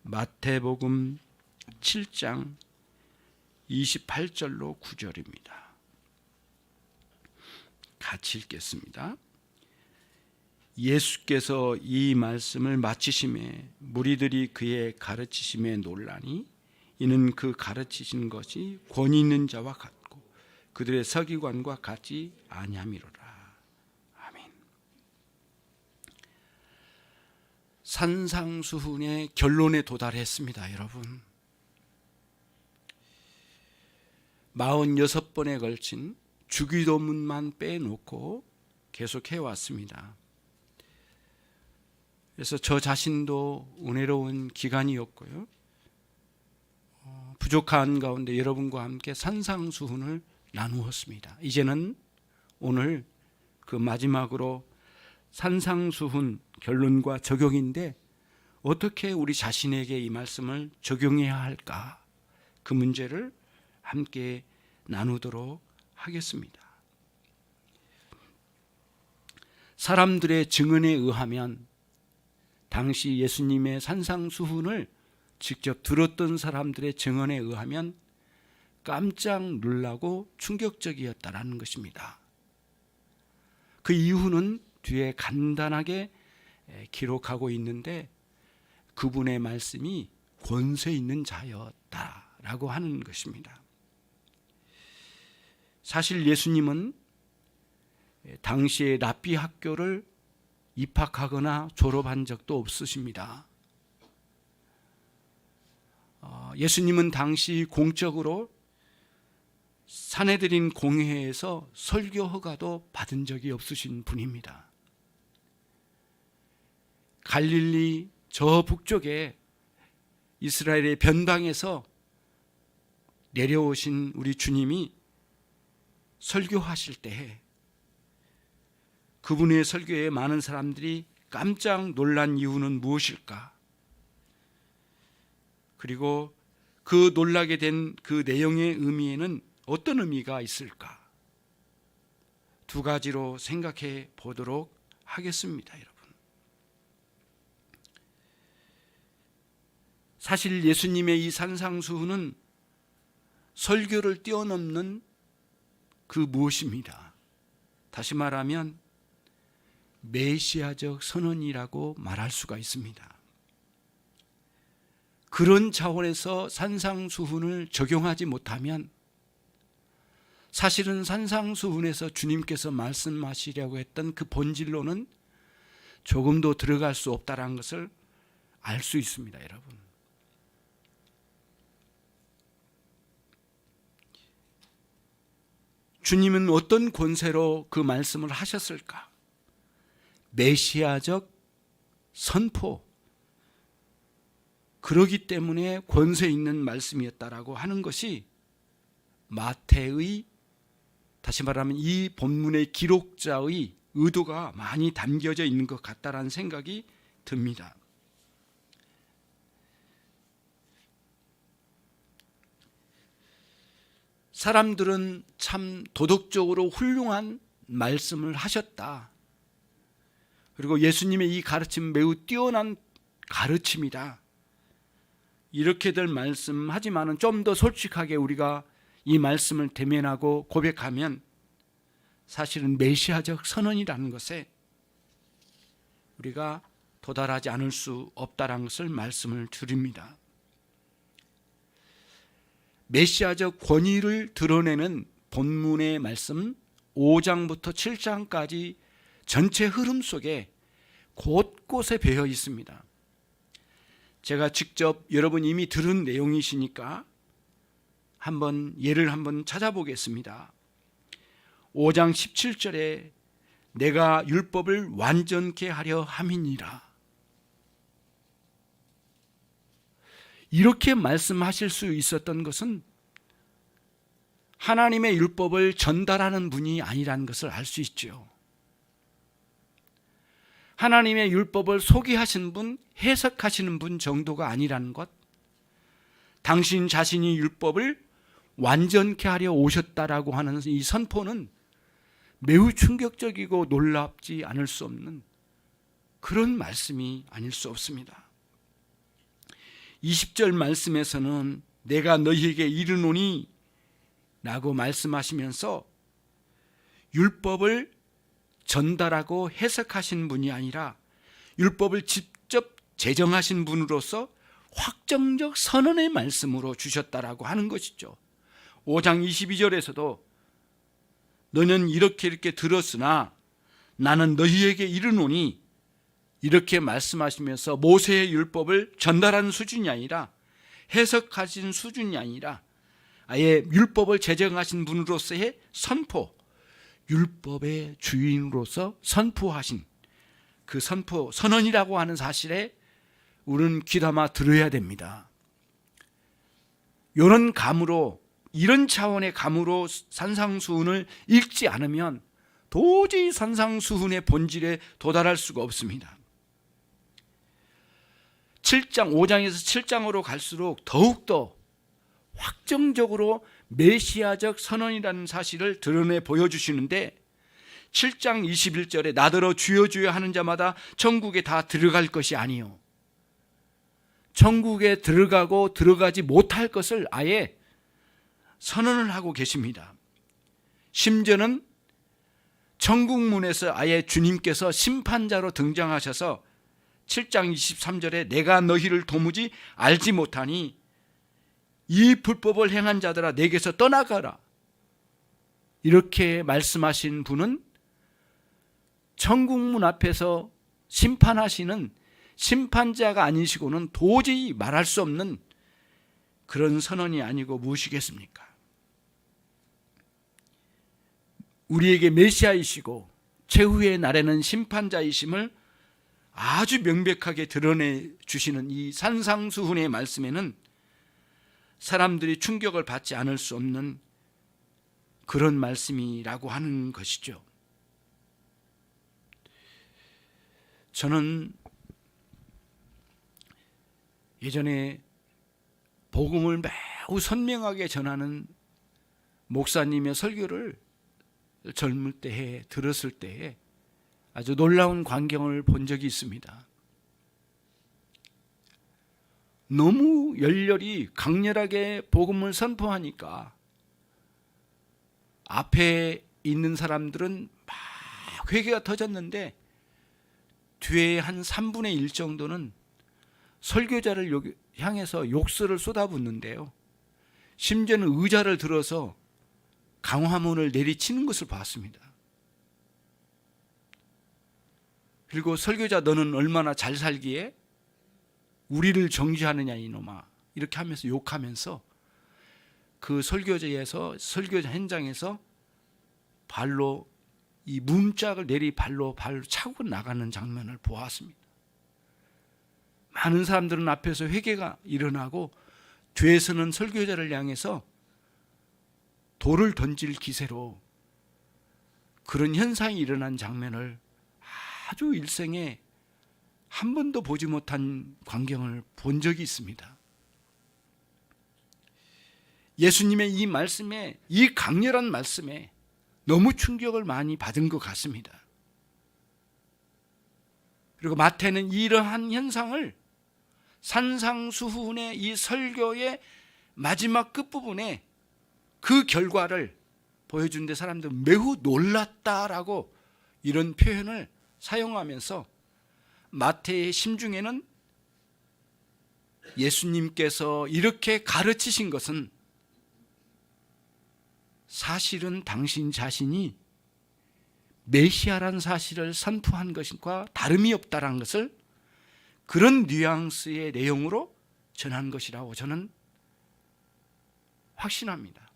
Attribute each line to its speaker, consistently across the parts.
Speaker 1: 마태복음 7장 28절로 9절입니다. 같이 읽겠습니다. 예수께서 이 말씀을 마치심에 무리들이 그의 가르치심에 놀라니 이는 그 가르치신 것이 권위 있는 자와 같고 그들의 서기관과 같지 아니함이로라. 아멘. 산상수훈의 결론에 도달했습니다. 여러분, 46번에 걸친 주기도문만 빼놓고 계속 해왔습니다. 그래서 저 자신도 은혜로운 기간이었고요, 부족한 가운데 여러분과 함께 산상수훈을 나누었습니다. 이제는 오늘 그 마지막으로 산상수훈 결론과 적용인데 어떻게 우리 자신에게 이 말씀을 적용해야 할까, 그 문제를 함께 나누도록 하겠습니다. 사람들의 증언에 의하면 당시 예수님의 산상수훈을 직접 들었던 사람들의 증언에 의하면 깜짝 놀라고 충격적이었다라는 것입니다. 그 이유는 뒤에 간단하게 기록하고 있는데 그분의 말씀이 권세 있는 자였다라고 하는 것입니다. 사실 예수님은 당시에 랍비 학교를 입학하거나 졸업한 적도 없으십니다. 예수님은 당시 공적으로 산헤드린 공회에서 설교 허가도 받은 적이 없으신 분입니다. 갈릴리 저 북쪽에 이스라엘의 변방에서 내려오신 우리 주님이 설교하실 때 그분의 설교에 많은 사람들이 깜짝 놀란 이유는 무엇일까? 그리고 그 놀라게 된 그 내용의 의미에는 어떤 의미가 있을까? 두 가지로 생각해 보도록 하겠습니다, 여러분. 사실 예수님의 이 산상수훈은 설교를 뛰어넘는 그 무엇입니다. 다시 말하면 메시아적 선언이라고 말할 수가 있습니다. 그런 차원에서 산상수훈을 적용하지 못하면 사실은 산상수훈에서 주님께서 말씀하시려고 했던 그 본질로는 조금도 들어갈 수 없다는 것을 알 수 있습니다, 여러분. 주님은 어떤 권세로 그 말씀을 하셨을까? 메시아적 선포, 그러기 때문에 권세 있는 말씀이었다라고 하는 것이 마태의, 다시 말하면 이 본문의 기록자의 의도가 많이 담겨져 있는 것 같다라는 생각이 듭니다. 사람들은 참 도덕적으로 훌륭한 말씀을 하셨다, 그리고 예수님의 이 가르침 매우 뛰어난 가르침이다, 이렇게들 말씀하지만은 좀 더 솔직하게 우리가 이 말씀을 대면하고 고백하면 사실은 메시아적 선언이라는 것에 우리가 도달하지 않을 수 없다는 것을 말씀을 드립니다. 메시아적 권위를 드러내는 본문의 말씀 5장부터 7장까지 전체 흐름 속에 곳곳에 배어 있습니다. 제가 직접 여러분 이미 들은 내용이시니까 예를 한번 찾아보겠습니다. 5장 17절에 내가 율법을 완전케 하려 함이니라, 이렇게 말씀하실 수 있었던 것은 하나님의 율법을 전달하는 분이 아니라는 것을 알 수 있죠. 하나님의 율법을 소개하신 분, 해석하시는 분 정도가 아니라는 것, 당신 자신이 율법을 완전케 하려 오셨다라고 하는 이 선포는 매우 충격적이고 놀랍지 않을 수 없는 그런 말씀이 아닐 수 없습니다. 20절 말씀에서는 내가 너희에게 이르노니 라고 말씀하시면서 율법을 전달하고 해석하신 분이 아니라 율법을 직접 제정하신 분으로서 확정적 선언의 말씀으로 주셨다라고 하는 것이죠. 5장 22절에서도 너는 이렇게 들었으나 나는 너희에게 이르노니 이렇게 말씀하시면서 모세의 율법을 전달하는 수준이 아니라 해석하신 수준이 아니라 아예 율법을 제정하신 분으로서의 선포, 율법의 주인으로서 선포하신 그 선포, 선언이라고 하는 사실에 우리는 귀담아 들어야 됩니다. 이런 감으로, 이런 차원의 감으로 산상수훈을 읽지 않으면 도저히 산상수훈의 본질에 도달할 수가 없습니다. 7장, 5장에서 7장으로 갈수록 더욱더 확정적으로 메시아적 선언이라는 사실을 드러내 보여주시는데 7장 21절에 나더러 주여 주여 하는 자마다 천국에 다 들어갈 것이 아니요 천국에 들어가고 들어가지 못할 것을 아예 선언을 하고 계십니다. 심지어는 천국문에서 아예 주님께서 심판자로 등장하셔서 7장 23절에 내가 너희를 도무지 알지 못하니 이 불법을 행한 자들아 내게서 떠나가라 이렇게 말씀하신 분은 천국문 앞에서 심판하시는 심판자가 아니시고는 도저히 말할 수 없는 그런 선언이 아니고 무엇이겠습니까? 우리에게 메시아이시고 최후의 날에는 심판자이심을 아주 명백하게 드러내 주시는 이 산상수훈의 말씀에는 사람들이 충격을 받지 않을 수 없는 그런 말씀이라고 하는 것이죠. 저는 예전에 복음을 매우 선명하게 전하는 목사님의 설교를 젊을 때에 들었을 때에 아주 놀라운 광경을 본 적이 있습니다. 너무 열렬히 강렬하게 복음을 선포하니까 앞에 있는 사람들은 막 회개가 터졌는데 뒤에 한 3분의 1 정도는 설교자를 향해서 욕설을 쏟아붓는데요. 심지어는 의자를 들어서 강화문을 내리치는 것을 봤습니다. 그리고 설교자 너는 얼마나 잘 살기에 우리를 정죄하느냐 이놈아 이렇게 하면서 욕하면서 그 설교자에서 설교자 현장에서 발로 이 문짝을 발로 차고 나가는 장면을 보았습니다. 많은 사람들은 앞에서 회개가 일어나고 뒤에서는 설교자를 향해서 돌을 던질 기세로 그런 현상이 일어난 장면을 아주 일생에 한 번도 보지 못한 광경을 본 적이 있습니다. 예수님의 이 말씀에, 이 강렬한 말씀에 너무 충격을 많이 받은 것 같습니다. 그리고 마태는 이러한 현상을 산상수훈의 이 설교의 마지막 끝부분에 그 결과를 보여주는데 사람들은 매우 놀랐다라고 이런 표현을 사용하면서 마태의 심중에는 예수님께서 이렇게 가르치신 것은 사실은 당신 자신이 메시아라는 사실을 선포한 것과 다름이 없다는 것을 그런 뉘앙스의 내용으로 전한 것이라고 저는 확신합니다.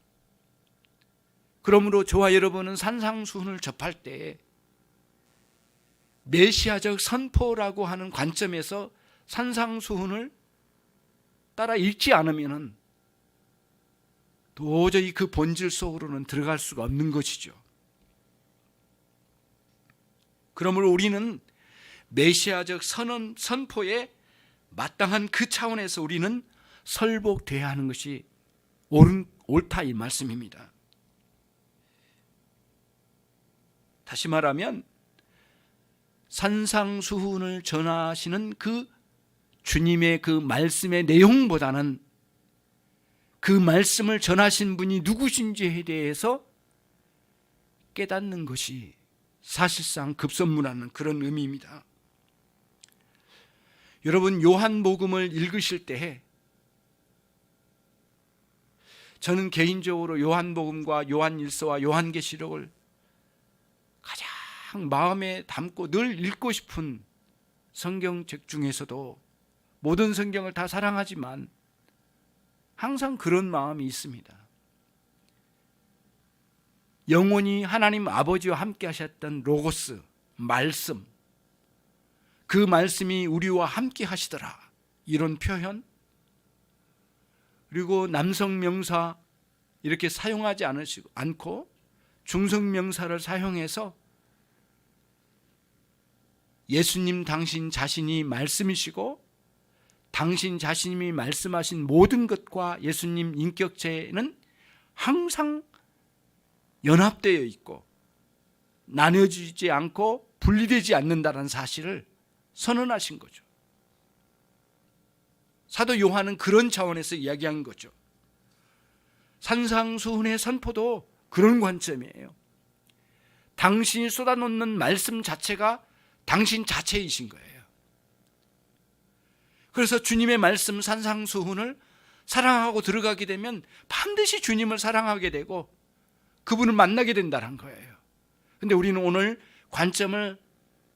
Speaker 1: 그러므로 저와 여러분은 산상수훈을 접할 때 메시아적 선포라고 하는 관점에서 산상수훈을 따라 읽지 않으면 도저히 그 본질 속으로는 들어갈 수가 없는 것이죠. 그러므로 우리는 메시아적 선포에 마땅한 그 차원에서 우리는 설복돼야 하는 것이 옳다 이 말씀입니다. 다시 말하면 산상수훈을 전하시는 그 주님의 그 말씀의 내용보다는 그 말씀을 전하신 분이 누구신지에 대해서 깨닫는 것이 사실상 급선무라는 그런 의미입니다. 여러분, 요한복음을 읽으실 때에 저는 개인적으로 요한복음과 요한일서와 요한계시록을 가장 마음에 담고 늘 읽고 싶은 성경책 중에서도 모든 성경을 다 사랑하지만 항상 그런 마음이 있습니다. 영원히 하나님 아버지와 함께 하셨던 로고스, 말씀, 그 말씀이 우리와 함께 하시더라, 이런 표현, 그리고 남성명사 이렇게 사용하지 않고 중성명사를 사용해서 예수님 당신 자신이 말씀이시고 당신 자신이 말씀하신 모든 것과 예수님 인격체는 항상 연합되어 있고 나뉘어지지 않고 분리되지 않는다는 사실을 선언하신 거죠. 사도 요한은 그런 차원에서 이야기한 거죠. 산상수훈의 선포도 그런 관점이에요. 당신이 쏟아놓는 말씀 자체가 당신 자체이신 거예요. 그래서 주님의 말씀 산상수훈을 사랑하고 들어가게 되면 반드시 주님을 사랑하게 되고 그분을 만나게 된다는 거예요. 그런데 우리는 오늘 관점을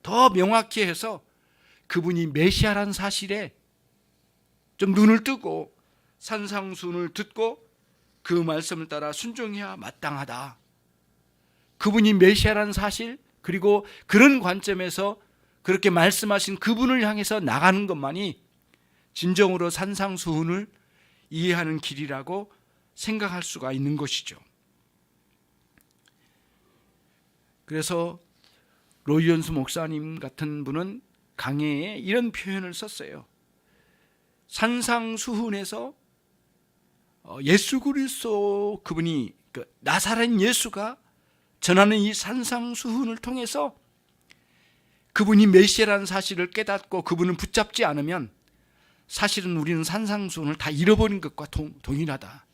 Speaker 1: 더 명확히 해서 그분이 메시아란 사실에 좀 눈을 뜨고 산상수훈을 듣고 그 말씀을 따라 순종해야 마땅하다. 그분이 메시아란 사실, 그리고 그런 관점에서 그렇게 말씀하신 그분을 향해서 나가는 것만이 진정으로 산상수훈을 이해하는 길이라고 생각할 수가 있는 것이죠. 그래서 로이연수 목사님 같은 분은 강해에 이런 표현을 썼어요. 산상수훈에서 예수 그리스도 그분이 나사렛 예수가 전하는 이 산상수훈을 통해서 그분이 메시아라는 사실을 깨닫고 그분을 붙잡지 않으면 사실은 우리는 산상수훈을 다 잃어버린 것과 동일하다.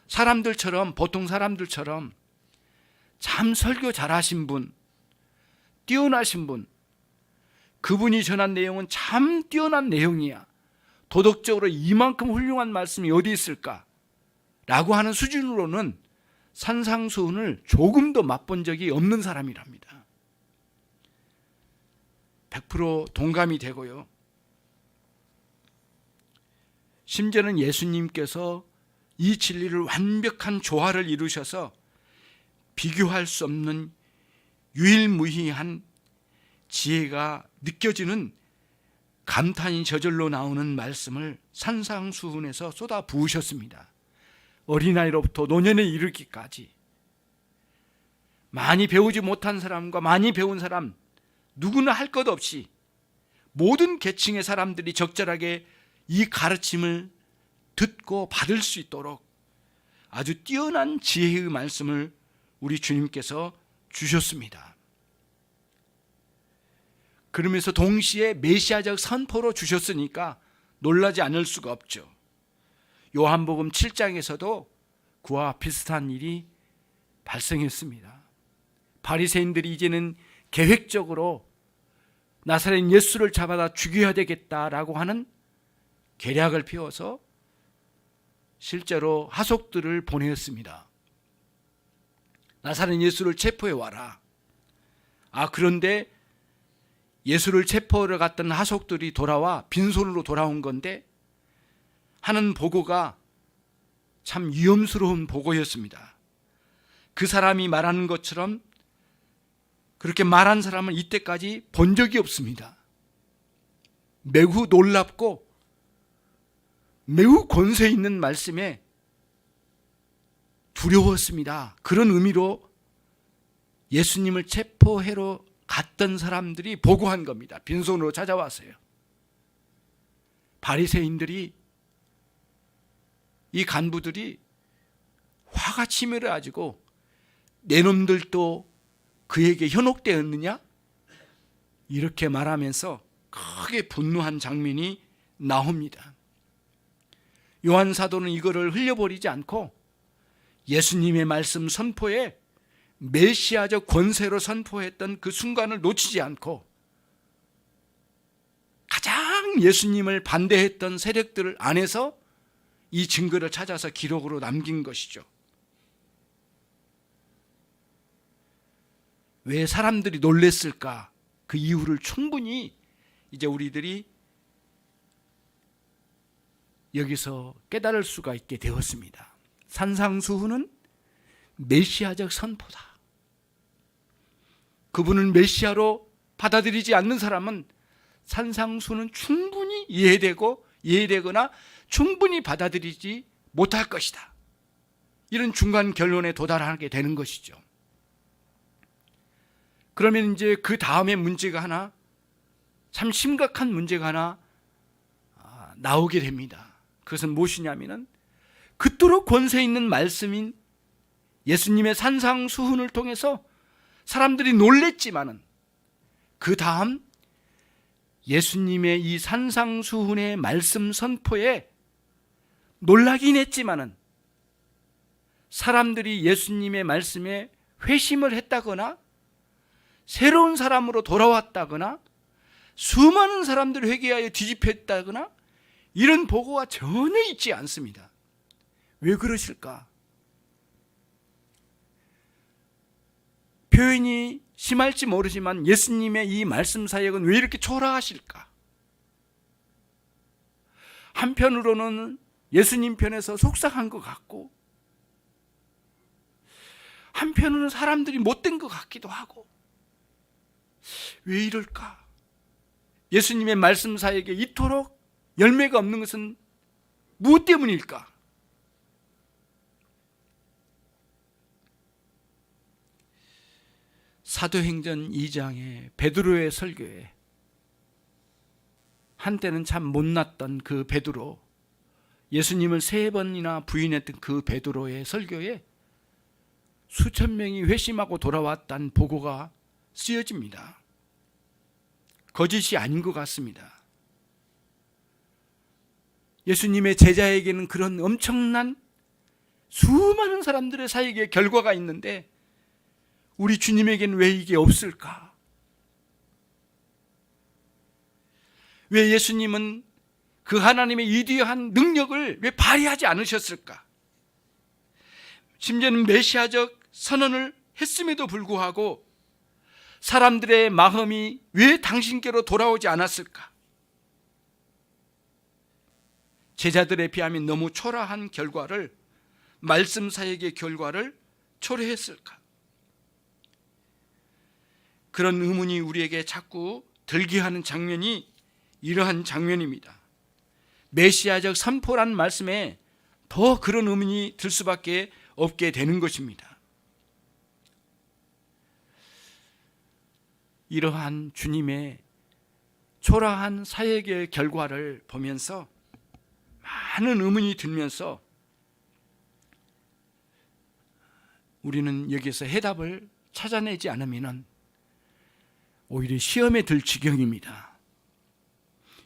Speaker 1: 사람들처럼, 보통 사람들처럼 참 설교 잘하신 분, 뛰어나신 분, 그분이 전한 내용은 참 뛰어난 내용이야, 도덕적으로 이만큼 훌륭한 말씀이 어디 있을까? 라고 하는 수준으로는 산상수훈을 조금도 맛본 적이 없는 사람이랍니다. 100% 동감이 되고요. 심지어는 예수님께서 이 진리를 완벽한 조화를 이루셔서 비교할 수 없는 유일무이한 지혜가 느껴지는 감탄이 저절로 나오는 말씀을 산상수훈에서 쏟아 부으셨습니다. 어린아이로부터 노년에 이르기까지 많이 배우지 못한 사람과 많이 배운 사람, 누구나 할 것 없이 모든 계층의 사람들이 적절하게 이 가르침을 듣고 받을 수 있도록 아주 뛰어난 지혜의 말씀을 우리 주님께서 주셨습니다. 그러면서 동시에 메시아적 선포로 주셨으니까 놀라지 않을 수가 없죠. 요한복음 7장에서도 그와 비슷한 일이 발생했습니다. 바리새인들이 이제는 계획적으로 나사렛 예수를 잡아다 죽여야 되겠다라고 하는 계략을 피워서 실제로 하속들을 보내었습니다. 나사렛 예수를 체포해 와라. 그런데 예수를 체포하러 갔던 하속들이 돌아와 빈손으로 돌아온 건데 하는 보고가 참 위험스러운 보고였습니다. 그 사람이 말하는 것처럼 그렇게 말한 사람은 이때까지 본 적이 없습니다. 매우 놀랍고 매우 권세 있는 말씀에 두려웠습니다. 그런 의미로 예수님을 체포하러 갔던 사람들이 보고한 겁니다. 빈손으로 찾아왔어요. 바리새인들이, 이 간부들이 화가 치밀어가지고 내 놈들도 그에게 현혹되었느냐? 이렇게 말하면서 크게 분노한 장면이 나옵니다. 요한 사도는 이거를 흘려버리지 않고 예수님의 말씀 선포에 메시아적 권세로 선포했던 그 순간을 놓치지 않고 가장 예수님을 반대했던 세력들 안에서 이 증거를 찾아서 기록으로 남긴 것이죠. 왜 사람들이 놀랬을까? 그 이유를 충분히 이제 우리들이 여기서 깨달을 수가 있게 되었습니다. 산상수훈은 메시아적 선포다. 그분을 메시아로 받아들이지 않는 사람은 산상수훈은 충분히 이해되거나 충분히 받아들이지 못할 것이다. 이런 중간 결론에 도달하게 되는 것이죠. 그러면 이제 그 다음에 문제가 하나, 참 심각한 문제가 하나 나오게 됩니다. 그것은 무엇이냐면은 그토록 권세 있는 말씀인 예수님의 산상수훈을 통해서 사람들이 놀랬지만은 그 다음 예수님의 이 산상수훈의 말씀 선포에 놀라긴 했지만은 사람들이 예수님의 말씀에 회심을 했다거나 새로운 사람으로 돌아왔다거나 수많은 사람들이 회개하여 뒤집혔다거나 이런 보고가 전혀 있지 않습니다. 왜 그러실까? 표현이 심할지 모르지만 예수님의 이 말씀 사역은 왜 이렇게 초라하실까? 한편으로는 예수님 편에서 속상한 것 같고 한편으로는 사람들이 못된 것 같기도 하고 왜 이럴까? 예수님의 말씀 사역에 이토록 열매가 없는 것은 무엇 때문일까? 사도행전 2장의 베드로의 설교에 한때는 참 못났던 그 베드로, 예수님을 3번이나 부인했던 그 베드로의 설교에 수천 명이 회심하고 돌아왔다는 보고가 쓰여집니다. 거짓이 아닌 것 같습니다. 예수님의 제자에게는 그런 엄청난 수많은 사람들의 사역의 결과가 있는데 우리 주님에게는 왜 이게 없을까? 왜 예수님은 그 하나님의 위대한 능력을 왜 발휘하지 않으셨을까? 심지어는 메시아적 선언을 했음에도 불구하고 사람들의 마음이 왜 당신께로 돌아오지 않았을까? 제자들에 비하면 너무 초라한 결과를, 말씀 사역의 결과를 초래했을까? 그런 의문이 우리에게 자꾸 들게 하는 장면이 이러한 장면입니다. 메시아적 선포라는 말씀에 더 그런 의문이 들 수밖에 없게 되는 것입니다. 이러한 주님의 초라한 사역의 결과를 보면서 많은 의문이 들면서 우리는 여기서 해답을 찾아내지 않으면 오히려 시험에 들 지경입니다.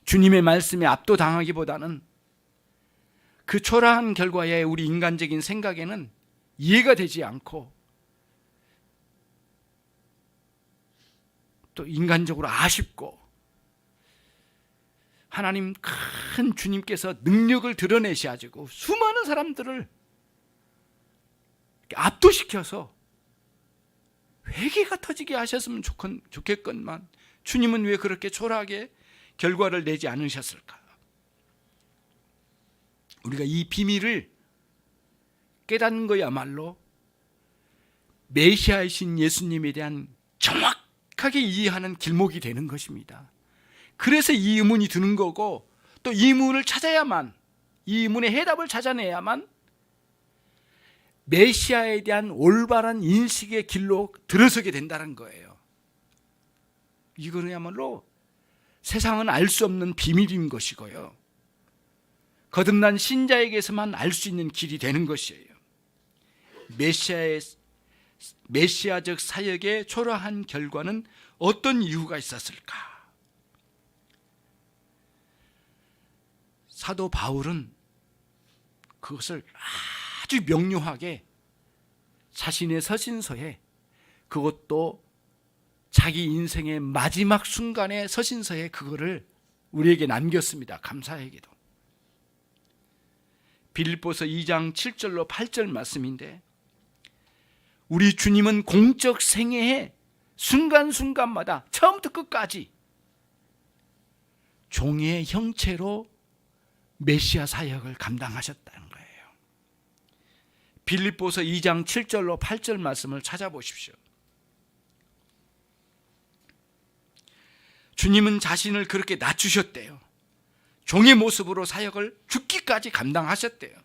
Speaker 1: 주님의 말씀에 압도당하기보다는 그 초라한 결과에 우리 인간적인 생각에는 이해가 되지 않고 또 인간적으로 아쉽고 하나님 큰 주님께서 능력을 드러내셔가지고 수많은 사람들을 압도시켜서 회개가 터지게 하셨으면 좋겠건만 주님은 왜 그렇게 초라하게 결과를 내지 않으셨을까? 우리가 이 비밀을 깨닫는 거야말로 메시아이신 예수님에 대한 정확하게 이해하는 길목이 되는 것입니다. 그래서 이 의문이 드는 거고 또 이 의문을 찾아야만, 이 의문의 해답을 찾아내야만 메시아에 대한 올바른 인식의 길로 들어서게 된다는 거예요. 이거는야말로 세상은 알 수 없는 비밀인 것이고요. 거듭난 신자에게서만 알 수 있는 길이 되는 것이에요. 메시아적 사역의 초라한 결과는 어떤 이유가 있었을까? 사도 바울은 그것을 아주 명료하게 자신의 서신서에, 그것도 자기 인생의 마지막 순간의 서신서에 그거를 우리에게 남겼습니다. 감사하게도. 빌립보서 2장 7절로 8절 말씀인데, 우리 주님은 공적 생애에 순간순간마다 처음부터 끝까지 종의 형체로 메시아 사역을 감당하셨다는 거예요. 빌립보서 2장 7절로 8절 말씀을 찾아보십시오. 주님은 자신을 그렇게 낮추셨대요. 종의 모습으로 사역을 죽기까지 감당하셨대요.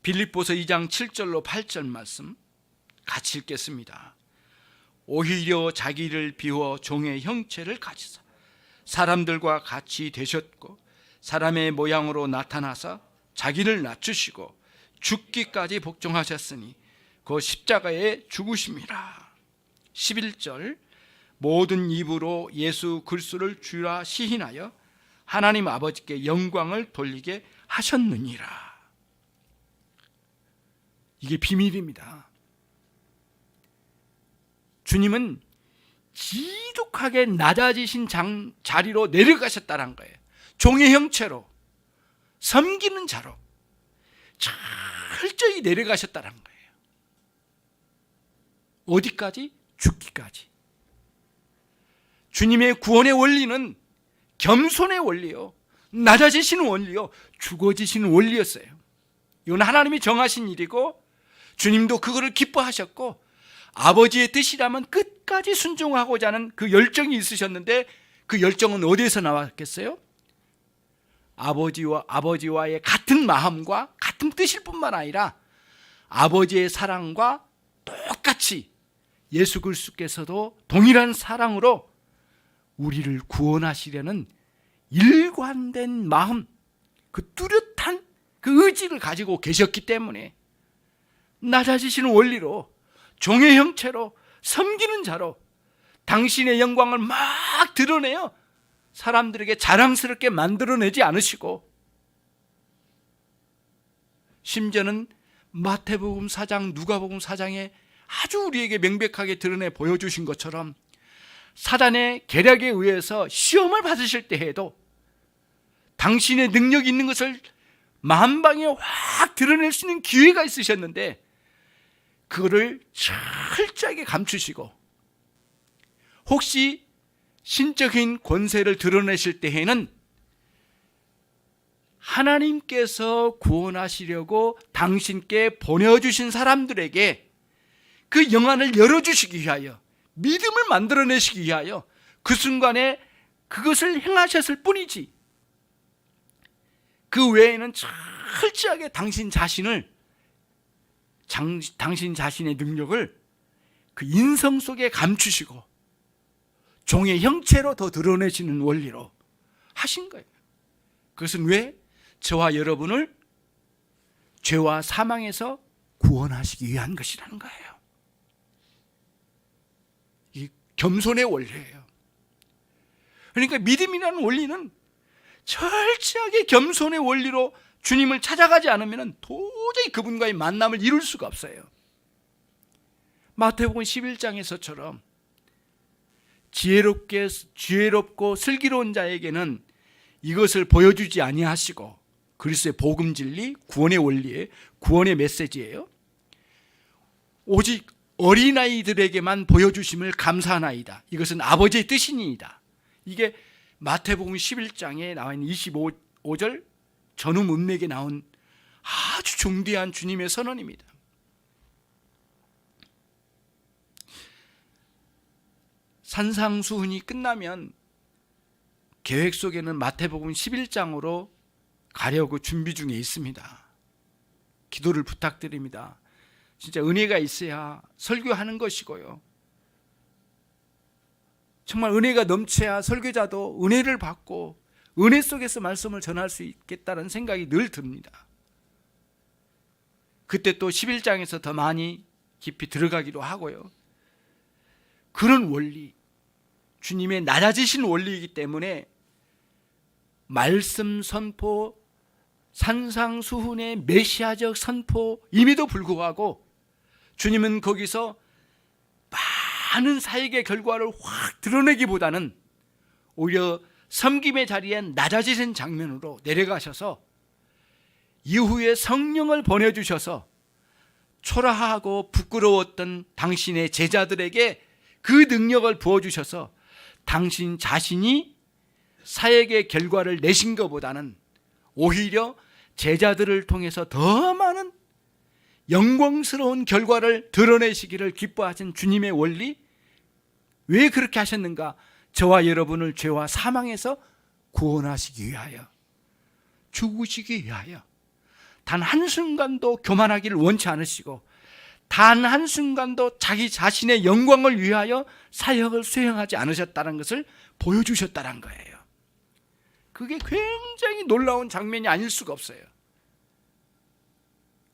Speaker 1: 빌립보서 2장 7절로 8절 말씀 같이 읽겠습니다. 오히려 자기를 비워 종의 형체를 가지사 사람들과 같이 되셨고 사람의 모양으로 나타나사 자기를 낮추시고 죽기까지 복종하셨으니 그 십자가에 죽으심이라. 11절 모든 입으로 예수 그리스도를 주라 시인하여 하나님 아버지께 영광을 돌리게 하셨느니라. 이게 비밀입니다. 주님은 지독하게 낮아지신 자리로 내려가셨다는 거예요. 종의 형체로, 섬기는 자로 철저히 내려가셨다는 거예요. 어디까지? 죽기까지. 주님의 구원의 원리는 겸손의 원리요, 낮아지시는 원리요, 죽어지시는 원리였어요. 이건 하나님이 정하신 일이고 주님도 그거를 기뻐하셨고 아버지의 뜻이라면 끝까지 순종하고자 하는 그 열정이 있으셨는데, 그 열정은 어디에서 나왔겠어요? 아버지와의 같은 마음과 같은 뜻일 뿐만 아니라 아버지의 사랑과 똑같이 예수 그리스도께서도 동일한 사랑으로 우리를 구원하시려는 일관된 마음, 그 뚜렷한 그 의지를 가지고 계셨기 때문에 낮아지시는 원리로 종의 형체로 섬기는 자로 당신의 영광을 막 드러내어 사람들에게 자랑스럽게 만들어내지 않으시고, 심지어는 마태복음 4장, 누가복음 4장에 아주 우리에게 명백하게 드러내 보여주신 것처럼 사단의 계략에 의해서 시험을 받으실 때에도 당신의 능력이 있는 것을 만방에 확 드러낼 수 있는 기회가 있으셨는데 그거를 철저하게 감추시고, 혹시 신적인 권세를 드러내실 때에는 하나님께서 구원하시려고 당신께 보내주신 사람들에게 그 영안을 열어주시기 위하여, 믿음을 만들어내시기 위하여 그 순간에 그것을 행하셨을 뿐이지, 그 외에는 철저하게 당신 자신의 능력을 그 인성 속에 감추시고 종의 형체로 더 드러내시는 원리로 하신 거예요. 그것은 왜? 저와 여러분을 죄와 사망에서 구원하시기 위한 것이라는 거예요. 이 겸손의 원리예요. 그러니까 믿음이라는 원리는 철저하게 겸손의 원리로 주님을 찾아가지 않으면 도저히 그분과의 만남을 이룰 수가 없어요. 마태복음 11장에서처럼 지혜롭고 슬기로운 자에게는 이것을 보여주지 아니하시고, 그리스도의 복음 진리, 구원의 원리에 구원의 메시지예요. 오직 어린아이들에게만 보여주심을 감사하나이다. 이것은 아버지의 뜻이니이다. 이게 마태복음 11장에 나와 있는 25절 전후 문맥에 나온 아주 중대한 주님의 선언입니다. 산상수훈이 끝나면 계획 속에는 마태복음 11장으로 가려고 준비 중에 있습니다. 기도를 부탁드립니다. 진짜 은혜가 있어야 설교하는 것이고요, 정말 은혜가 넘쳐야 설교자도 은혜를 받고 은혜 속에서 말씀을 전할 수 있겠다는 생각이 늘 듭니다. 그때 또 11장에서 더 많이 깊이 들어가기도 하고요. 그런 원리, 주님의 낮아지신 원리이기 때문에 말씀 선포, 산상수훈의 메시아적 선포임에도 불구하고 주님은 거기서 많은 사역의 결과를 확 드러내기보다는 오히려 섬김의 자리에 낮아지는 장면으로 내려가셔서 이후에 성령을 보내주셔서 초라하고 부끄러웠던 당신의 제자들에게 그 능력을 부어주셔서 당신 자신이 사역의 결과를 내신 것보다는 오히려 제자들을 통해서 더 많은 영광스러운 결과를 드러내시기를 기뻐하신 주님의 원리, 왜 그렇게 하셨는가? 저와 여러분을 죄와 사망에서 구원하시기 위하여, 죽으시기 위하여, 단 한순간도 교만하기를 원치 않으시고 단 한순간도 자기 자신의 영광을 위하여 사역을 수행하지 않으셨다는 것을 보여주셨다는 거예요. 그게 굉장히 놀라운 장면이 아닐 수가 없어요.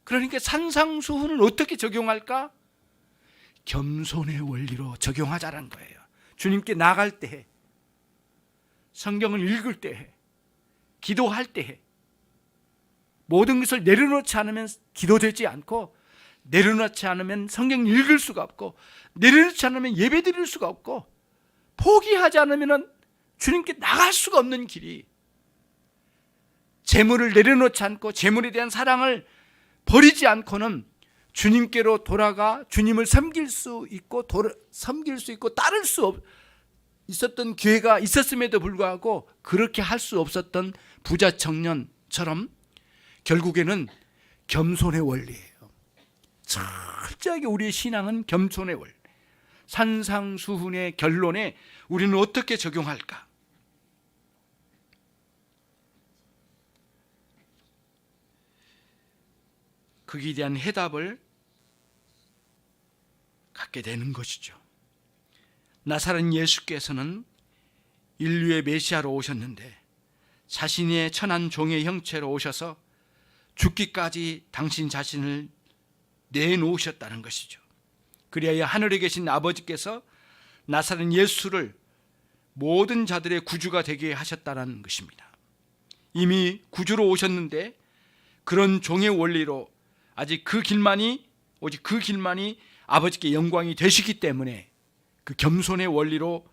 Speaker 1: 그러니까 산상수훈을 어떻게 적용할까? 겸손의 원리로 적용하자는 거예요. 주님께 나갈 때, 성경을 읽을 때, 기도할 때 모든 것을 내려놓지 않으면 기도되지 않고, 내려놓지 않으면 성경 읽을 수가 없고, 내려놓지 않으면 예배 드릴 수가 없고, 포기하지 않으면 주님께 나갈 수가 없는 길이, 재물을 내려놓지 않고 재물에 대한 사랑을 버리지 않고는 주님께로 돌아가 주님을 섬길 수 있고 따를 수 있었던 기회가 있었음에도 불구하고 그렇게 할 수 없었던 부자 청년처럼 결국에는 겸손의 원리예요. 철저하게 우리의 신앙은 겸손의 원리. 산상수훈의 결론에 우리는 어떻게 적용할까? 거기에 대한 해답을 갖게 되는 것이죠. 나사렛 예수께서는 인류의 메시아로 오셨는데 자신의 천한 종의 형체로 오셔서 죽기까지 당신 자신을 내놓으셨다는 것이죠. 그리하여 하늘에 계신 아버지께서 나사렛 예수를 모든 자들의 구주가 되게 하셨다는 것입니다. 이미 구주로 오셨는데 그런 종의 원리로 오직 그 길만이 아버지께 영광이 되시기 때문에 그 겸손의 원리로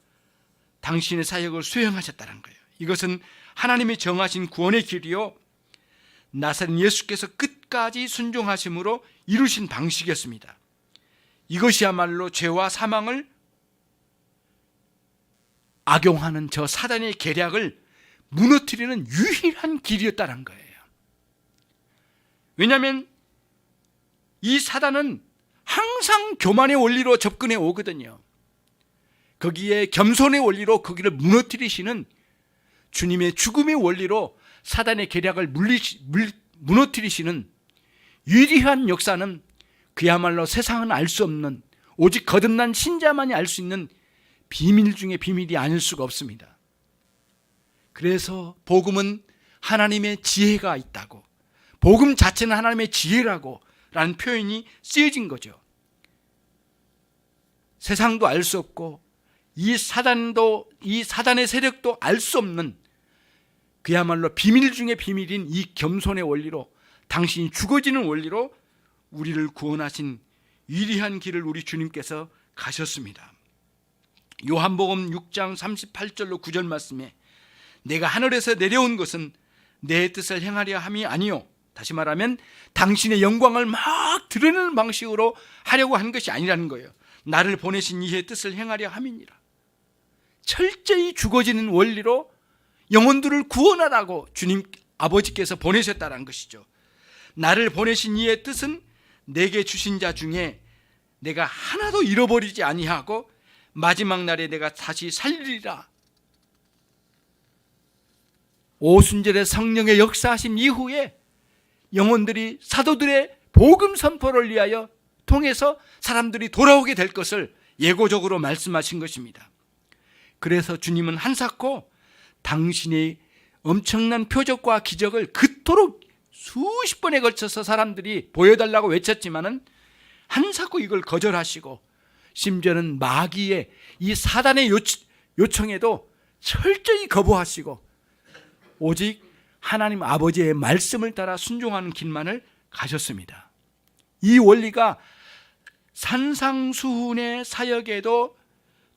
Speaker 1: 당신의 사역을 수행하셨다는 거예요. 이것은 하나님이 정하신 구원의 길이요, 나사렛 예수께서 끝까지 순종하심으로 이루신 방식이었습니다. 이것이야말로 죄와 사망을 악용하는 저 사단의 계략을 무너뜨리는 유일한 길이었다는 거예요. 왜냐하면 이 사단은 항상 교만의 원리로 접근해 오거든요. 거기에 겸손의 원리로 거기를 무너뜨리시는 주님의 죽음의 원리로 사단의 계략을 무너뜨리시는 위대한 역사는 그야말로 세상은 알 수 없는, 오직 거듭난 신자만이 알 수 있는 비밀 중에 비밀이 아닐 수가 없습니다. 그래서 복음은 하나님의 지혜가 있다고, 복음 자체는 하나님의 지혜라고 라는 표현이 쓰여진 거죠. 세상도 알 수 없고 이 사단의 세력도 알 수 없는 그야말로 비밀 중에 비밀인 이 겸손의 원리로, 당신이 죽어지는 원리로 우리를 구원하신 위대한 길을 우리 주님께서 가셨습니다. 요한복음 6장 38절로 9절 말씀에 내가 하늘에서 내려온 것은 내 뜻을 행하려 함이 아니요, 다시 말하면 당신의 영광을 막 드러내는 방식으로 하려고 한 것이 아니라는 거예요. 나를 보내신 이의 뜻을 행하려 함이니라. 철저히 죽어지는 원리로 영혼들을 구원하라고 주님 아버지께서 보내셨다는 것이죠. 나를 보내신 이의 뜻은 내게 주신 자 중에 내가 하나도 잃어버리지 아니하고 마지막 날에 내가 다시 살리리라. 오순절의 성령의 역사하심 이후에 영혼들이 사도들의 복음 선포를 위하여 통해서 사람들이 돌아오게 될 것을 예고적으로 말씀하신 것입니다. 그래서 주님은 한사코 당신의 엄청난 표적과 기적을 그토록 수십 번에 걸쳐서 사람들이 보여달라고 외쳤지만은 한사코 이걸 거절하시고, 심지어는 마귀의 이 사단의 요청에도 철저히 거부하시고 오직 하나님 아버지의 말씀을 따라 순종하는 길만을 가셨습니다. 이 원리가 산상수훈의 사역에도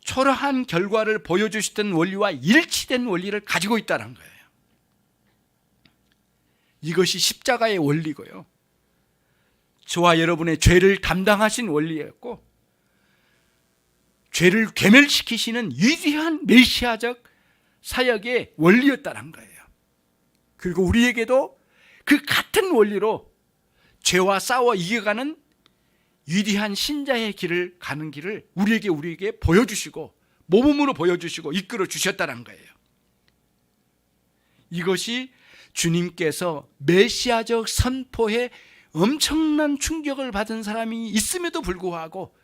Speaker 1: 초라한 결과를 보여주시던 원리와 일치된 원리를 가지고 있다는 거예요. 이것이 십자가의 원리고요, 저와 여러분의 죄를 담당하신 원리였고, 죄를 괴멸시키시는 위대한 메시아적 사역의 원리였다는 거예요. 그리고 우리에게도 그 같은 원리로 죄와 싸워 이겨가는 위대한 신자의 길을 가는 길을 우리에게 보여주시고 모범으로 보여주시고 이끌어 주셨다는 거예요. 이것이 주님께서 메시아적 선포에 엄청난 충격을 받은 사람이 있음에도 불구하고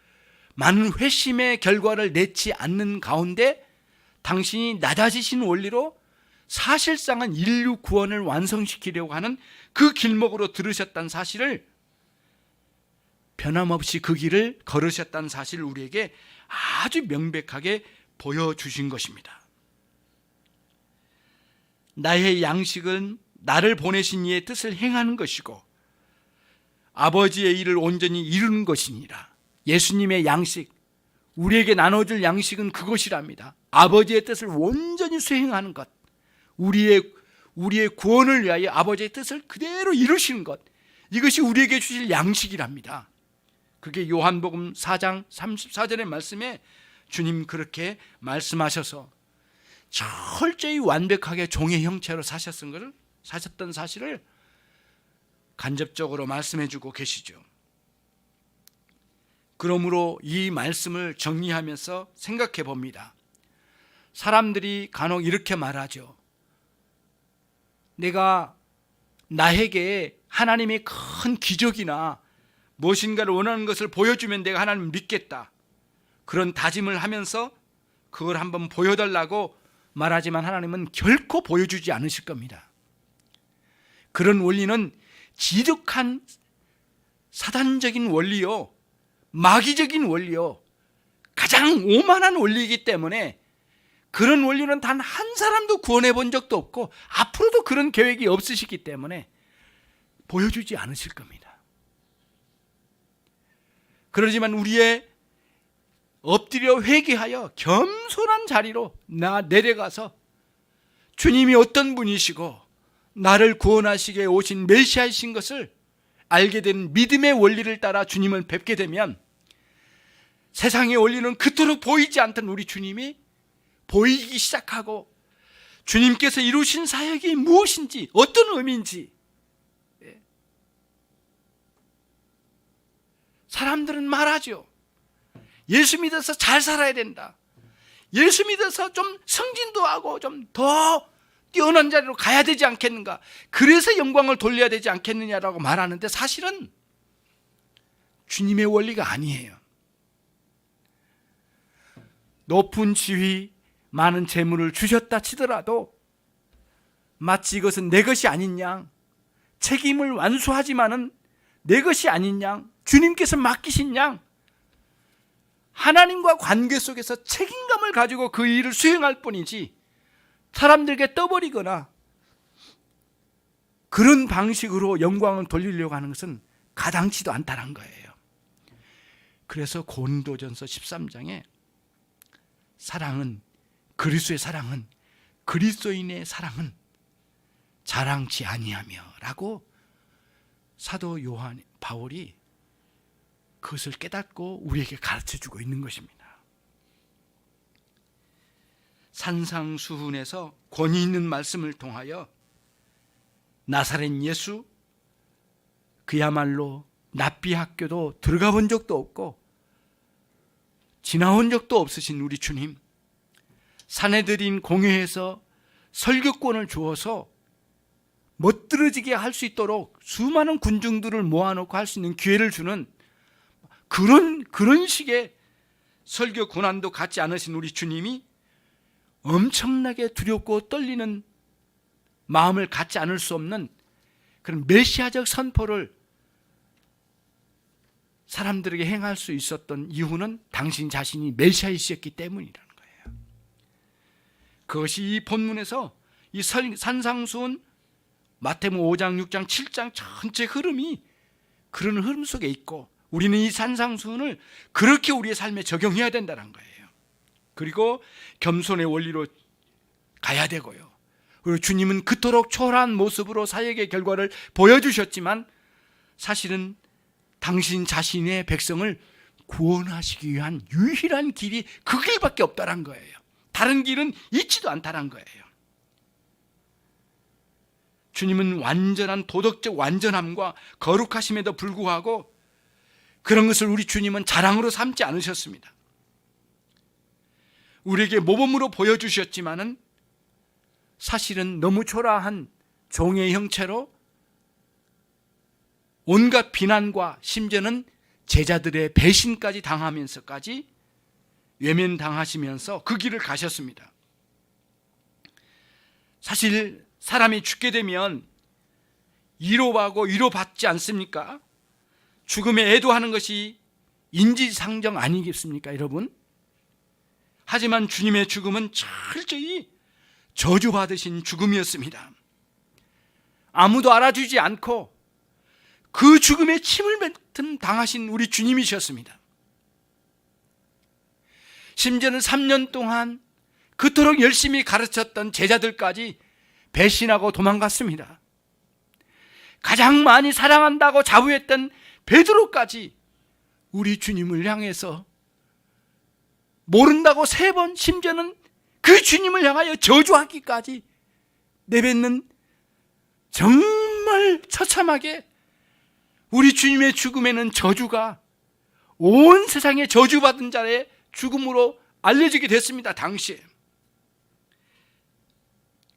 Speaker 1: 많은 회심의 결과를 내지 않는 가운데 당신이 낮아지신 원리로 사실상은 인류 구원을 완성시키려고 하는 그 길목으로 들으셨다는 사실을, 변함없이 그 길을 걸으셨다는 사실을 우리에게 아주 명백하게 보여주신 것입니다. 나의 양식은 나를 보내신 이의 뜻을 행하는 것이고 아버지의 일을 온전히 이루는 것이니라. 예수님의 양식, 우리에게 나눠줄 양식은 그것이랍니다. 아버지의 뜻을 온전히 수행하는 것, 우리의 구원을 위하여 아버지의 뜻을 그대로 이루시는 것, 이것이 우리에게 주실 양식이랍니다. 그게 요한복음 4장 34절의 말씀에 주님 그렇게 말씀하셔서 철저히 완벽하게 종의 형체로 사셨던 사실을 간접적으로 말씀해 주고 계시죠. 그러므로 이 말씀을 정리하면서 생각해 봅니다. 사람들이 간혹 이렇게 말하죠. 내가 나에게 하나님의 큰 기적이나 무엇인가를 원하는 것을 보여주면 내가 하나님을 믿겠다, 그런 다짐을 하면서 그걸 한번 보여달라고 말하지만 하나님은 결코 보여주지 않으실 겁니다. 그런 원리는 지독한 사단적인 원리요, 마귀적인 원리요, 가장 오만한 원리이기 때문에 그런 원리는 단 한 사람도 구원해 본 적도 없고 앞으로도 그런 계획이 없으시기 때문에 보여주지 않으실 겁니다. 그러지만 우리의 엎드려 회개하여 겸손한 자리로 내려가서 주님이 어떤 분이시고 나를 구원하시게 오신 메시아이신 것을 알게 된 믿음의 원리를 따라 주님을 뵙게 되면 세상의 원리는 그토록 보이지 않던 우리 주님이 보이기 시작하고 주님께서 이루신 사역이 무엇인지, 어떤 의미인지, 사람들은 말하죠. 예수 믿어서 잘 살아야 된다, 예수 믿어서 좀 승진도 하고 좀 더 뛰어난 자리로 가야 되지 않겠는가, 그래서 영광을 돌려야 되지 않겠느냐라고 말하는데 사실은 주님의 원리가 아니에요. 높은 지위, 많은 재물을 주셨다 치더라도 마치 이것은 내 것이 아닌 양, 책임을 완수하지만은 내 것이 아닌 양, 주님께서 맡기신 양, 하나님과 관계 속에서 책임감을 가지고 그 일을 수행할 뿐이지 사람들에게 떠버리거나 그런 방식으로 영광을 돌리려고 하는 것은 가당치도 않다는 거예요. 그래서 고린도전서 13장에 사랑은, 그리스도의 사랑은, 그리스도인의 사랑은 자랑치 아니하며 라고 사도 요한 바울이 그것을 깨닫고 우리에게 가르쳐주고 있는 것입니다. 산상수훈에서 권위 있는 말씀을 통하여 나사렛 예수, 그야말로 납비학교도 들어가 본 적도 없고 지나온 적도 없으신 우리 주님, 사내들인 공회에서 설교권을 주어서 멋들어지게 할 수 있도록 수많은 군중들을 모아놓고 할 수 있는 기회를 주는 그런 식의 설교 고난도 갖지 않으신 우리 주님이 엄청나게 두렵고 떨리는 마음을 갖지 않을 수 없는 그런 메시아적 선포를 사람들에게 행할 수 있었던 이유는 당신 자신이 메시아이셨기 때문이라는 거예요. 그것이 이 본문에서 이 산상수훈 마태복음 5장, 6장, 7장 전체 흐름이 그런 흐름 속에 있고 우리는 이 산상수훈을 그렇게 우리의 삶에 적용해야 된다는 거예요. 그리고 겸손의 원리로 가야 되고요. 그리고 주님은 그토록 초라한 모습으로 사역의 결과를 보여주셨지만 사실은 당신 자신의 백성을 구원하시기 위한 유일한 길이 그 길밖에 없다는 거예요. 다른 길은 있지도 않다는 거예요. 주님은 완전한 도덕적 완전함과 거룩하심에도 불구하고 그런 것을 우리 주님은 자랑으로 삼지 않으셨습니다. 우리에게 모범으로 보여주셨지만은 사실은 너무 초라한 종의 형체로 온갖 비난과 심지어는 제자들의 배신까지 당하면서까지 외면당하시면서 그 길을 가셨습니다. 사실 사람이 죽게 되면 위로하고 위로받지 않습니까? 죽음에 애도하는 것이 인지상정 아니겠습니까, 여러분? 하지만 주님의 죽음은 철저히 저주받으신 죽음이었습니다. 아무도 알아주지 않고 그 죽음에 침을 당하신 우리 주님이셨습니다. 심지어는 3년 동안 그토록 열심히 가르쳤던 제자들까지 배신하고 도망갔습니다. 가장 많이 사랑한다고 자부했던 베드로까지 우리 주님을 향해서 모른다고 3번, 심지어는 그 주님을 향하여 저주하기까지 내뱉는 정말 처참하게 우리 주님의 죽음에는 저주가 온 세상에 저주받은 자의 죽음으로 알려지게 됐습니다. 당시에.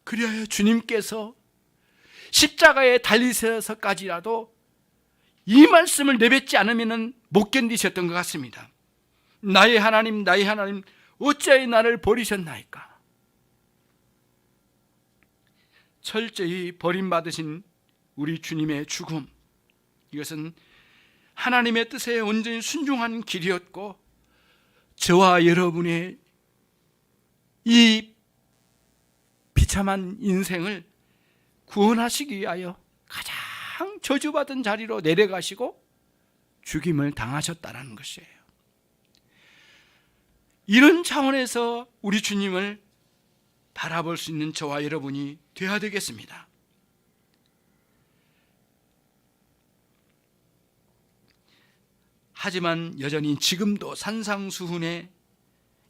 Speaker 1: 그리하여 주님께서 십자가에 달리셔서까지라도 이 말씀을 내뱉지 않으면 못 견디셨던 것 같습니다. 나의 하나님, 나의 하나님, 어찌하여 나를 버리셨나이까? 철저히 버림받으신 우리 주님의 죽음, 이것은 하나님의 뜻에 온전히 순종한 길이었고 저와 여러분의 이 비참한 인생을 구원하시기 위하여 가장 저주받은 자리로 내려가시고 죽임을 당하셨다는 것이에요. 이런 차원에서 우리 주님을 바라볼 수 있는 저와 여러분이 되어야 되겠습니다. 하지만 여전히 지금도 산상수훈의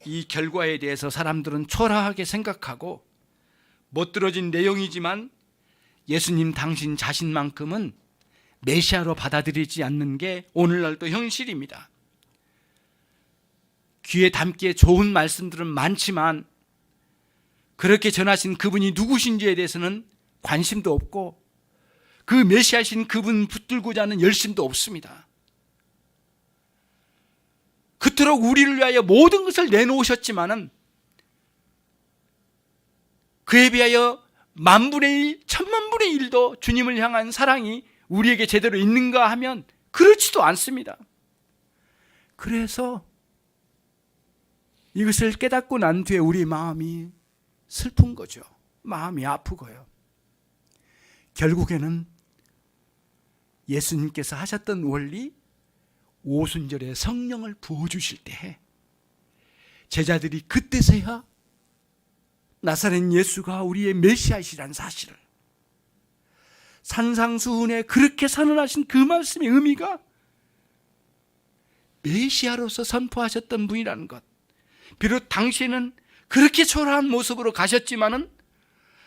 Speaker 1: 이 결과에 대해서 사람들은 초라하게 생각하고 멋들어진 내용이지만 예수님 당신 자신만큼은 메시아로 받아들이지 않는 게 오늘날도 현실입니다. 귀에 담기에 좋은 말씀들은 많지만 그렇게 전하신 그분이 누구신지에 대해서는 관심도 없고 그 메시아신 그분 붙들고자 하는 열심도 없습니다. 그토록 우리를 위하여 모든 것을 내놓으셨지만은 그에 비하여 만분의 일, 천만분의 일도 주님을 향한 사랑이 우리에게 제대로 있는가 하면 그렇지도 않습니다. 그래서 이것을 깨닫고 난 뒤에 우리 마음이 슬픈 거죠. 마음이 아프고요. 결국에는 예수님께서 하셨던 원리, 오순절에 성령을 부어주실 때 제자들이 그때서야 나사렛 예수가 우리의 메시아이시라는 사실을, 산상수훈에 그렇게 선언하신 그 말씀의 의미가 메시아로서 선포하셨던 분이라는 것, 비록 당시에는 그렇게 초라한 모습으로 가셨지만은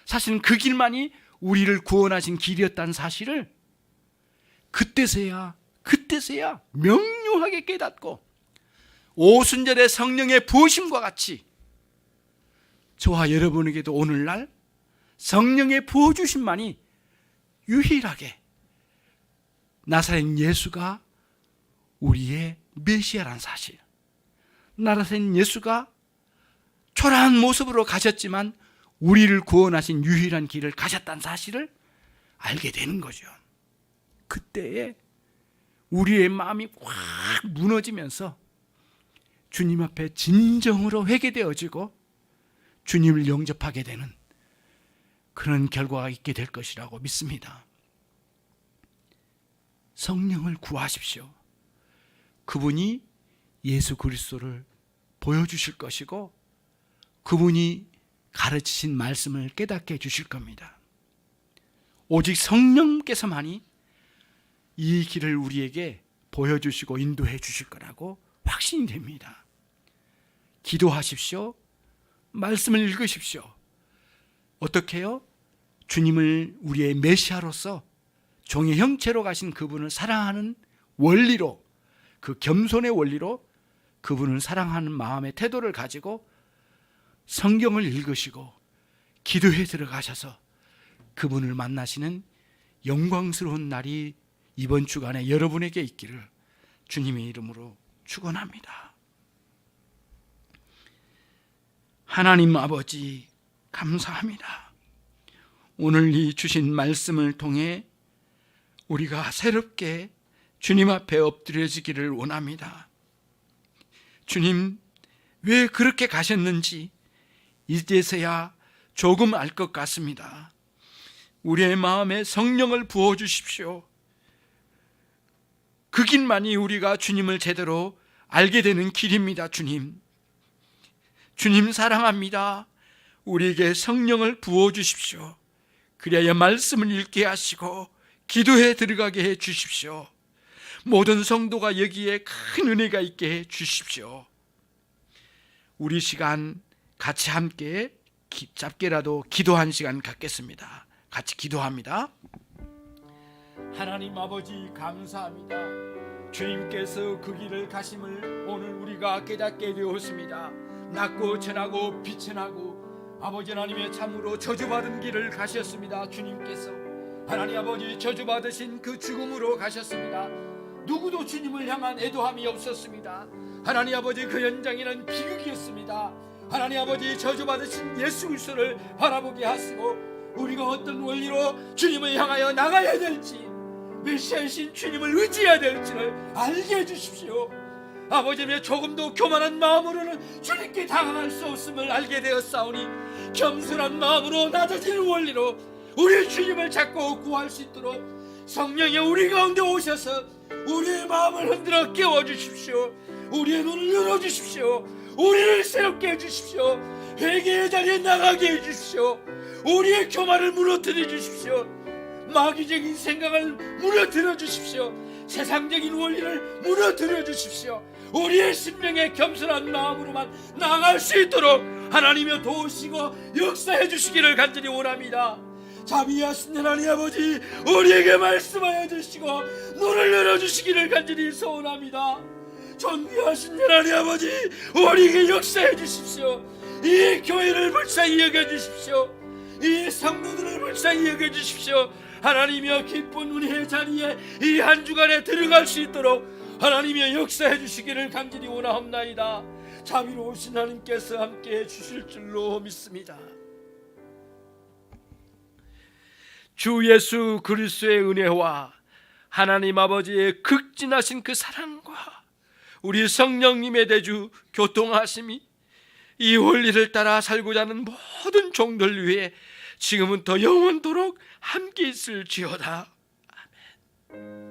Speaker 1: 사실은 그 길만이 우리를 구원하신 길이었다는 사실을 그때서야 명료하게 깨닫고 오순절의 성령의 부으심과 같이 저와 여러분에게도 오늘날 성령의 부어주심만이 유일하게 나사렛 예수가 우리의 메시아란 사실, 나사렛 예수가 초라한 모습으로 가셨지만 우리를 구원하신 유일한 길을 가셨다는 사실을 알게 되는 거죠. 그때에 우리의 마음이 확 무너지면서 주님 앞에 진정으로 회개되어지고 주님을 영접하게 되는 그런 결과가 있게 될 것이라고 믿습니다. 성령을 구하십시오. 그분이 예수 그리스도를 보여주실 것이고 그분이 가르치신 말씀을 깨닫게 해주실 겁니다. 오직 성령께서만이 이 길을 우리에게 보여주시고 인도해 주실 거라고 확신이 됩니다. 기도하십시오. 말씀을 읽으십시오. 어떻게 해요? 주님을 우리의 메시아로서 종의 형체로 가신 그분을 사랑하는 원리로, 그 겸손의 원리로 그분을 사랑하는 마음의 태도를 가지고 성경을 읽으시고 기도에 들어가셔서 그분을 만나시는 영광스러운 날이 이번 주간에 여러분에게 있기를 주님의 이름으로 축원합니다. 하나님 아버지 감사합니다. 오늘 이 주신 말씀을 통해 우리가 새롭게 주님 앞에 엎드려지기를 원합니다. 주님, 왜 그렇게 가셨는지 이제서야 조금 알 것 같습니다. 우리의 마음에 성령을 부어주십시오. 그 길만이 우리가 주님을 제대로 알게 되는 길입니다. 주님 사랑합니다. 우리에게 성령을 부어주십시오. 그래야 말씀을 읽게 하시고 기도에 들어가게 해 주십시오. 모든 성도가 여기에 큰 은혜가 있게 해 주십시오. 우리 시간 같이 함께 짧게라도 기도한 시간 갖겠습니다. 같이 기도합니다. 하나님 아버지 감사합니다. 주님께서 그 길을 가심을 오늘 우리가 깨닫게 되었습니다. 낮고 천하고 빛이 나고 아버지 하나님의 참으로 저주받은 길을 가셨습니다. 주님께서 하나님 아버지 저주받으신 그 죽음으로 가셨습니다. 누구도 주님을 향한 애도함이 없었습니다. 하나님 아버지 그 현장에는 비극이었습니다. 하나님 아버지 저주받으신 예수 그리스도를 바라보게 하시고 우리가 어떤 원리로 주님을 향하여 나가야 될지 메시아이신 주님을 의지해야 될지를 알게 해주십시오. 아버지의 조금도 교만한 마음으로는 주님께 다가갈 수 없음을 알게 되었사오니 겸손한 마음으로 낮아지는 원리로 우리 주님을 잡고 구할 수 있도록 성령이 우리 가운데 오셔서 우리의 마음을 흔들어 깨워주십시오. 우리의 눈을 열어주십시오. 우리를 새롭게 해주십시오. 회개의 자리에 나가게 해주십시오. 우리의 교만을 무너뜨려 주십시오. 마귀적인 생각을 무너뜨려 주십시오. 세상적인 원리를 무너뜨려 주십시오. 우리의 심령에 겸손한 마음으로만 나아갈 수 있도록 하나님여 도우시고 역사해 주시기를 간절히 원합니다. 자비하신 하나님 아버지 우리에게 말씀하여 주시고 눈을 열어주시기를 간절히 소원합니다. 존귀하신 하나님 아버지 우리에게 역사해 주십시오. 이 교회를 불쌍히 여겨주십시오. 이 성도들을 불쌍히 여겨주십시오. 하나님이여 기쁜 은혜의 자리에 이 한 주간에 들어갈 수 있도록 하나님이여 역사해 주시기를 간절히 원하옵나이다. 자비로우신 하나님께서 함께해 주실 줄로 믿습니다. 주 예수 그리스도의 은혜와 하나님 아버지의 극진하신 그 사랑과 우리 성령님의 대주 교통하심이 이 원리를 따라 살고자 하는 모든 종들 위해 지금은 더 영원토록 함께 있을지어다. 아멘.